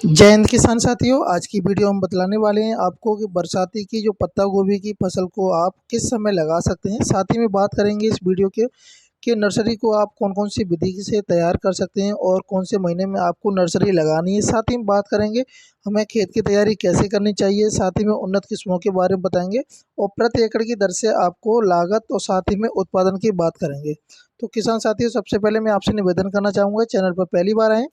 जय हिंद किसान साथियों। आज की वीडियो हम बतलाने वाले हैं आपको कि बरसाती की जो पत्ता गोभी की फसल को आप किस समय लगा सकते हैं। साथ ही में बात करेंगे इस वीडियो के कि नर्सरी को आप कौन कौन सी विधि से तैयार कर सकते हैं और कौन से महीने में आपको नर्सरी लगानी है। साथ ही में बात करेंगे हमें खेत की तैयारी कैसे करनी चाहिए। साथ ही में उन्नत किस्मों के बारे में बताएंगे और प्रति एकड़ की दर से आपको लागत और साथ ही में उत्पादन की बात करेंगे। तो किसान साथियों, सबसे पहले मैं आपसे निवेदन करना चाहूँगा, चैनल पर पहली बार आए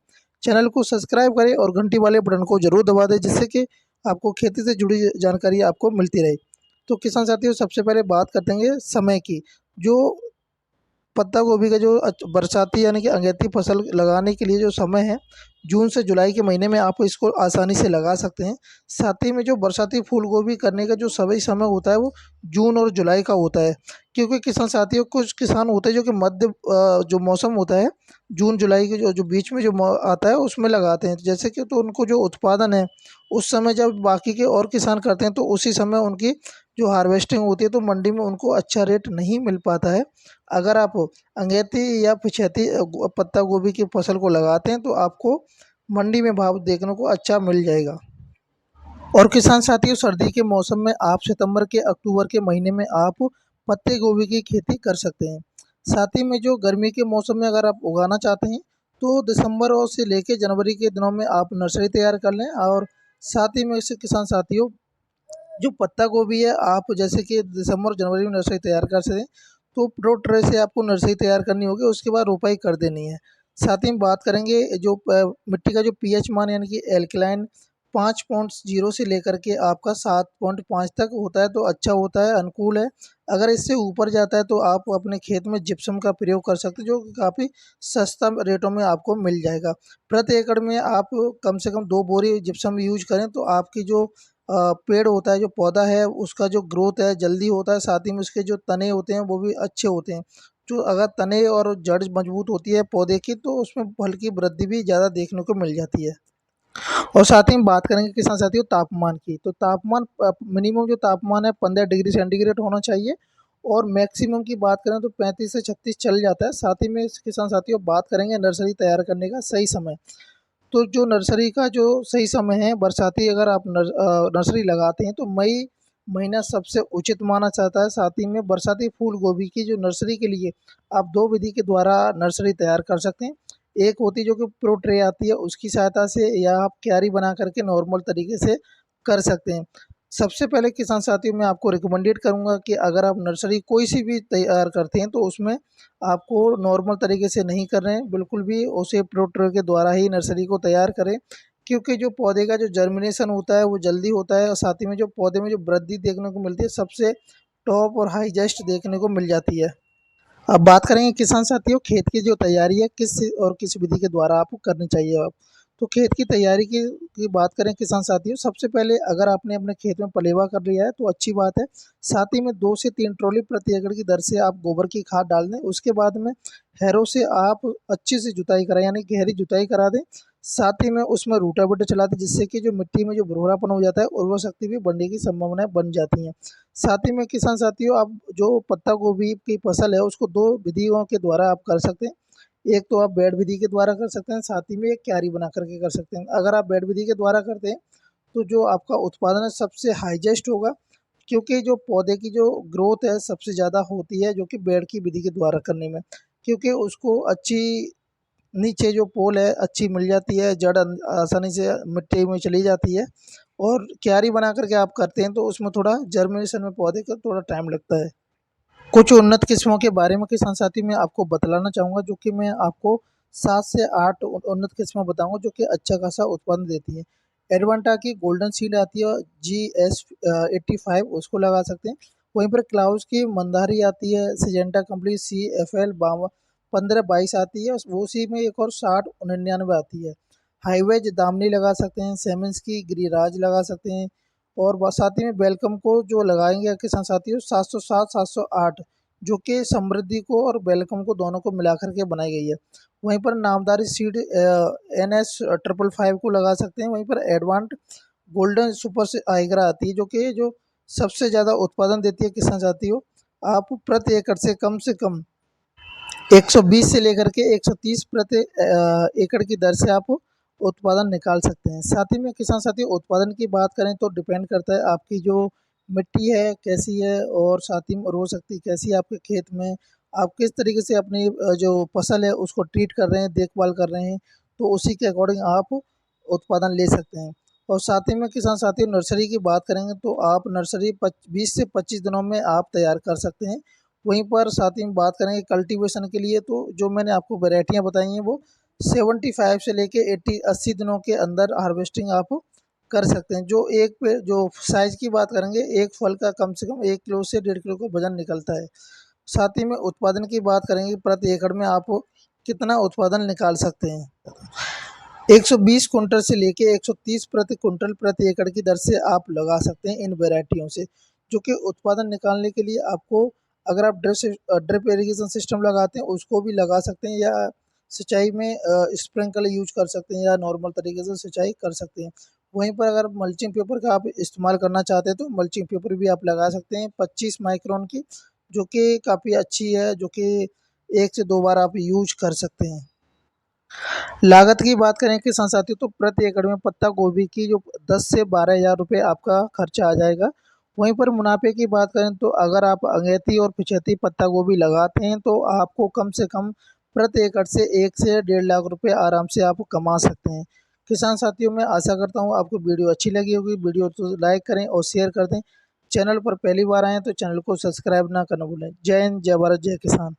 चैनल को सब्सक्राइब करें और घंटी वाले बटन को जरूर दबा दें, जिससे कि आपको खेती से जुड़ी जानकारी आपको मिलती रहे। तो किसान साथियों, सबसे पहले बात करते हैं समय की। जो पत्ता गोभी का जो बरसाती यानी कि अगेती फसल लगाने के लिए जो समय है, जून से जुलाई के महीने में आप इसको आसानी से लगा सकते हैं। साथ ही में जो बरसाती फूल गोभी करने का जो सही समय होता है वो जून और जुलाई का होता है, क्योंकि किसान साथियों कुछ किसान होते हैं जो कि मध्य जो मौसम होता है जून जुलाई के जो जो बीच में जो आता है उसमें लगाते हैं, जैसे कि तो उनको जो उत्पादन है उस समय जब बाकी के और किसान करते हैं तो उसी समय उनकी जो हार्वेस्टिंग होती है तो मंडी में उनको अच्छा रेट नहीं मिल पाता है। अगर आप अगेती या पिछैती पत्ता गोभी की फसल को लगाते हैं तो आपको मंडी में भाव देखने को अच्छा मिल जाएगा। और किसान साथियों, सर्दी के मौसम में आप सितंबर के अक्टूबर के महीने में आप पत्ते गोभी की खेती कर सकते हैं। साथ ही में जो गर्मी के मौसम में अगर आप उगाना चाहते हैं तो दिसंबर और से लेकर जनवरी के दिनों में आप नर्सरी तैयार कर लें। और साथ ही में इसे किसान साथियों, जो पत्ता गोभी है आप जैसे कि दिसंबर जनवरी में नर्सरी तैयार कर सकते हैं, तो प्रो ट्रे से आपको नर्सरी तैयार करनी होगी, उसके बाद रोपाई कर देनी है। साथ ही में बात करेंगे जो मिट्टी का जो पीएच मान यानी कि एल्कलाइन 5.0 से लेकर के आपका 7.5 तक होता है तो अच्छा होता है, अनुकूल है। अगर इससे ऊपर जाता है तो आप अपने खेत में जिप्सम का प्रयोग कर सकते हैं, जो कि काफ़ी सस्ता रेटों में आपको मिल जाएगा। प्रति एकड़ में आप कम से कम 2 बोरी जिप्सम यूज करें तो आपकी जो पेड़ होता है, जो पौधा है उसका जो ग्रोथ है जल्दी होता है। साथ ही में उसके जो तने होते हैं वो भी अच्छे होते हैं। जो अगर तने और जड़ मजबूत होती है पौधे की तो उसमें फल की वृद्धि भी ज़्यादा देखने को मिल जाती है। और साथ ही में बात करेंगे किसान साथियों तापमान की, तो तापमान मिनिमम जो तापमान है 15 डिग्री सेंटीग्रेड होना चाहिए और मैक्सिमम की बात करें तो 35 से 36 चल जाता है। साथ ही में किसान साथियों बात करेंगे नर्सरी तैयार करने का सही समय। तो जो नर्सरी का जो सही समय है बरसाती, अगर आप नर्सरी लगाते हैं तो मई महीना सबसे उचित माना जाता है। साथ ही में बरसाती फूल गोभी की जो नर्सरी के लिए आप 2 विधि के द्वारा नर्सरी तैयार कर सकते हैं। एक होती है जो कि प्रो ट्रे आती है, उसकी सहायता से, या आप क्यारी बना करके नॉर्मल तरीके से कर सकते हैं। सबसे पहले किसान साथियों मैं आपको रिकमेंडेड करूंगा कि अगर आप नर्सरी कोई सी भी तैयार करते हैं तो उसमें आपको नॉर्मल तरीके से नहीं कर रहे हैं, बिल्कुल भी उसे प्रो ट्रे के द्वारा ही नर्सरी को तैयार करें, क्योंकि जो पौधे का जो जर्मिनेशन होता है वो जल्दी होता है और साथ ही में जो पौधे में जो वृद्धि देखने को मिलती है सबसे टॉप और हाईएस्ट देखने को मिल जाती है। अब बात करेंगे किसान साथियों खेत की जो तैयारी है किस विधि के द्वारा आपको करनी चाहिए। आप तो खेत की तैयारी की बात करें किसान साथियों, सबसे पहले अगर आपने अपने खेत में पलेवा कर लिया है तो अच्छी बात है। साथ ही में 2 से 3 ट्रॉली प्रति एकड़ की दर से आप गोबर की खाद डाल दें। उसके बाद में हैरो से आप अच्छी से जुताई कराएं यानी गहरी जुताई करा दें। साथ ही में उसमें रूटावेटर चला दें, जिससे कि जो मिट्टी में जो भुरभुरापन हो जाता है उर्वर शक्ति भी बढ़ने की संभावनाएं बन जाती हैं। साथ ही में किसान साथियों, आप जो पत्ता गोभी की फसल है उसको 2 विधियों के द्वारा आप कर सकते हैं। एक तो आप बेड विधि के द्वारा कर सकते हैं, साथ ही में एक क्यारी बना करके कर सकते हैं। अगर आप बेड विधि के द्वारा करते हैं तो जो आपका उत्पादन है सबसे हाईएस्ट होगा, क्योंकि जो पौधे की जो ग्रोथ है सबसे ज़्यादा होती है जो कि बेड की विधि के द्वारा करने में, क्योंकि उसको अच्छी नीचे जो पोल है अच्छी मिल जाती है, जड़ आसानी से मिट्टी में चली जाती है। और क्यारी बना करके आप करते हैं तो उसमें थोड़ा जर्मिनेशन में पौधे का थोड़ा टाइम लगता है। कुछ उन्नत किस्मों के बारे में किसान साथी मैं आपको बतलाना चाहूँगा, जो कि मैं आपको 7 से 8 उन्नत किस्में बताऊँगा जो कि अच्छा खासा उत्पादन देती हैं। एडवांटा की गोल्डन सीड आती है GS 85, उसको लगा सकते हैं। वहीं पर क्लाउस की मंदारी आती है, सिजेंटा कंपनी CFL 1522 आती है, वो उसी में एक और 6099 आती है। हाईवेज दामनी लगा सकते हैं, सेमेंस की गिरिराज लगा सकते हैं। और साथ ही में वेलकम को जो लगाएंगे किसान साथियों 707 708, जो कि समृद्धि को और वेलकम को दोनों को मिलाकर के बनाई गई है। वहीं पर नामदारी सीड NS 555 को लगा सकते हैं। वहीं पर एडवांट गोल्डन सुपर से आइग्रा आती है, जो कि जो सबसे ज़्यादा उत्पादन देती है किसान साथियों। आप प्रति एकड़ से कम 120 से लेकर के 130 प्रति एकड़ की दर से आप उत्पादन निकाल सकते हैं। साथ ही में किसान साथी उत्पादन की बात करें तो डिपेंड करता है आपकी जो मिट्टी है कैसी है, और साथ ही में उर्वरा शक्ति कैसी है आपके खेत में, आप किस तरीके से अपनी जो फसल है उसको ट्रीट कर रहे हैं, देखभाल कर रहे हैं, तो उसी के अकॉर्डिंग आप उत्पादन ले सकते हैं। और साथ ही में किसान साथियों नर्सरी की बात करेंगे तो आप नर्सरी 20 से 25 दिनों में आप तैयार कर सकते हैं। वहीं पर साथ ही में बात करेंगे कल्टीवेशन के लिए, तो जो मैंने आपको वैरायटियाँ बताई हैं वो 75 से लेके 80 दिनों के अंदर हार्वेस्टिंग आप कर सकते हैं। जो एक पे जो साइज़ की बात करेंगे, एक फल का कम से कम 1 किलो से 1.5 किलो का वज़न निकलता है। साथ ही में उत्पादन की बात करेंगे, प्रति एकड़ में आप कितना उत्पादन निकाल सकते हैं। 120 कुंटल से लेके 130 प्रति कुंटल प्रति एकड़ की दर से आप लगा सकते हैं इन वैरायटियों से, जो कि उत्पादन निकालने के लिए आपको, अगर आप ड्रिप इरिगेशन सिस्टम लगाते हैं उसको भी लगा सकते हैं, या सिंचाई में स्प्रिंकलर यूज कर सकते हैं, या नॉर्मल तरीके से सिंचाई कर सकते हैं। वहीं पर अगर मल्चिंग पेपर का आप इस्तेमाल करना चाहते हैं तो मल्चिंग पेपर भी आप लगा सकते हैं 25 माइक्रोन की, जो कि काफ़ी अच्छी है, जो कि 1 से 2 बार आप यूज कर सकते हैं। लागत की बात करें किसान साथियों तो प्रति एकड़ में पत्ता गोभी की जो 10 से 12,000 रुपये आपका खर्चा आ जाएगा। वहीं पर मुनाफे की बात करें तो अगर आप अगेती और पिछेती पत्ता गोभी लगाते हैं तो आपको कम से कम प्रति एकड़ से 1 से 1.5 लाख रुपये आराम से आप कमा सकते हैं। किसान साथियों मैं आशा करता हूँ आपको वीडियो अच्छी लगी होगी। वीडियो तो लाइक करें और शेयर कर दें। चैनल पर पहली बार आएँ तो चैनल को सब्सक्राइब ना करना भूलें। जय हिंद, जय भारत, जय किसान।